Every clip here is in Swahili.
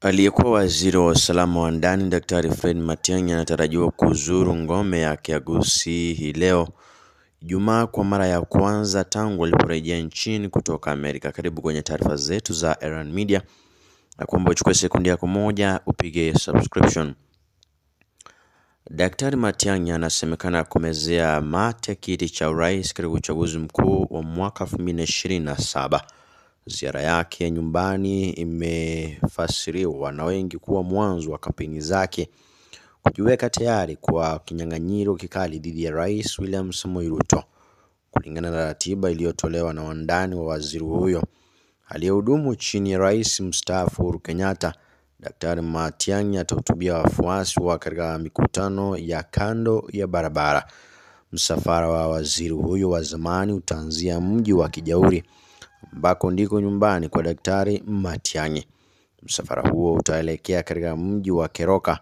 Aliyekuwa waziri wa usalama wa ndani Daktari Fred Matiang'i anatarajiwa kuzuru ngome yake ya Gusii hii leo Ijumaa kwa mara ya kwanza tangu aliporejea nchini kutoka Amerika. Karibu kwenye taarifa zetu za Erhan Media, na kuomba uchukue sekunde yako moja upige subscription. Daktari Matiang'i anasemekana kumezea mate kiti cha urais katika uchaguzi mkuu wa mwaka 2027. Ziara yake ya nyumbani imefasiriwa na wengi kuwa mwanzo wa kampeni zake kujiweka tayari kwa kinyang'anyiro kikali dhidi ya Rais William Samoei Ruto. Kulingana na ratiba iliyotolewa na wandani wa waziri huyo aliyehudumu chini ya Rais mstaafu Uhuru Kenyatta, Daktari Matiang'i atahutubia wafuasi wa katika mikutano ya kando ya barabara. Msafara wa waziri huyo wa zamani utaanzia mji wa Kijauri ambako ndiko nyumbani kwa Daktari Matiang'i. Msafara huo utaelekea katika mji wa Keroka,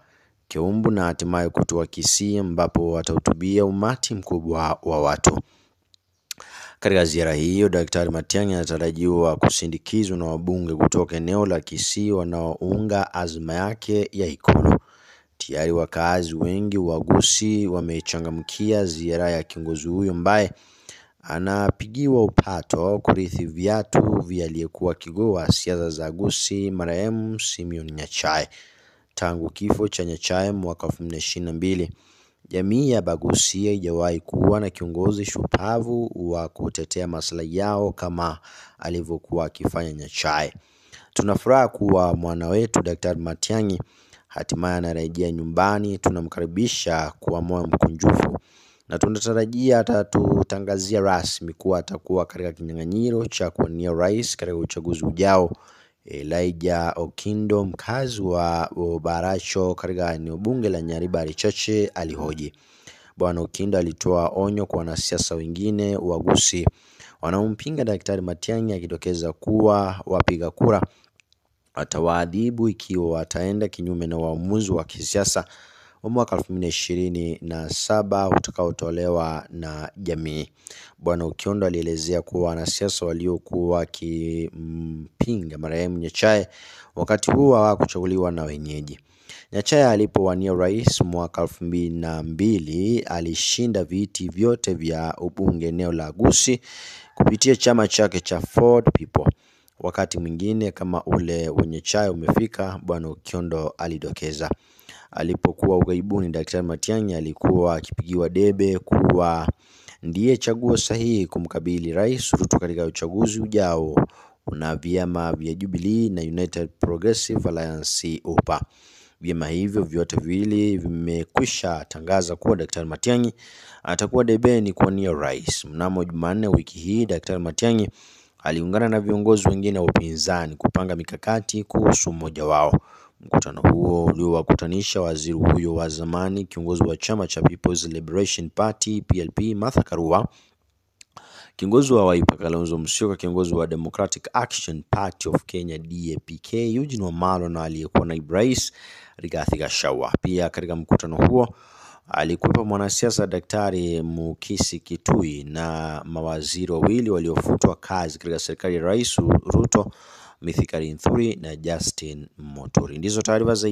Kiumbu na hatimaye kutua Kisii ambapo watahutubia umati mkubwa wa watu. Katika ziara hiyo, Daktari Matiang'i anatarajiwa kusindikizwa na wabunge kutoka eneo la Kisii wanaounga azma yake ya Ikulu. Tayari wakazi wengi wa Gusii wamechangamkia ziara ya kiongozi huyo ambaye anapigiwa upato kurithi viatu vya aliyekuwa kigogo wa siasa za Gusii marehemu Simeon Nyachae. Tangu kifo cha Nyachae mwaka 2022, jamii ya Bagusii haijawahi kuwa na kiongozi shupavu wa kutetea maslahi yao kama alivyokuwa akifanya Nyachae. Tunafuraha kuwa mwana wetu Daktari Matiang'i hatimaye anarejea nyumbani. Tunamkaribisha kwa moyo mkunjufu na tunatarajia atatutangazia rasmi kuwa atakuwa katika kinyang'anyiro cha kuwania rais katika uchaguzi ujao. Elijah Okindo, mkazi wa Baracho katika eneo bunge la Nyaribari Chache, alihoji. Bwana Okindo alitoa onyo kwa wanasiasa wengine wa Gusii wanaompinga Daktari Matiang'i, akidokeza kuwa wapiga kura atawaadhibu ikiwa wataenda kinyume na uamuzi wa kisiasa wa mwaka 2027 utakaotolewa na jamii. Bwana Okindo alielezea kuwa wanasiasa waliokuwa wakimpinga marehemu Nyachae wakati huo hawakuchaguliwa na wenyeji. Nyachae alipowania rais mwaka 2002 alishinda viti vyote vya ubunge eneo la Gusii kupitia chama chake cha Ford People. Wakati mwingine kama ule wa Nyachae umefika, Bwana Okindo alidokeza. Alipokuwa ughaibuni, Daktari Matiang'i alikuwa akipigiwa debe kuwa ndiye chaguo sahihi kumkabili Rais Ruto katika uchaguzi ujao na vyama vya Jubilee na United Progressive Alliance UPA. Vyama hivyo vyote viwili vimekwisha tangaza kuwa Daktari Matiang'i atakuwa debeni kuwania rais. Mnamo Jumanne wiki hii, Daktari Matiang'i aliungana na viongozi wengine wa upinzani kupanga mikakati kuhusu mmoja wao. Mkutano huo uliowakutanisha waziri huyo wa zamani, kiongozi wa chama cha People's Liberation Party PLP Martha Karua, kiongozi wa Wiper Kalonzo Musyoka, kiongozi wa Democratic Action Party of Kenya DAP-K Eugene Wamalwa na aliyekuwa naibu rais Rigathi Gachagua. Pia katika mkutano huo alikuwepo mwanasiasa Daktari Mukisi Kitui na mawaziri wawili waliofutwa kazi katika serikali ya Rais Ruto, Mithika Linturi na Justin Muturi. Ndizo taarifa za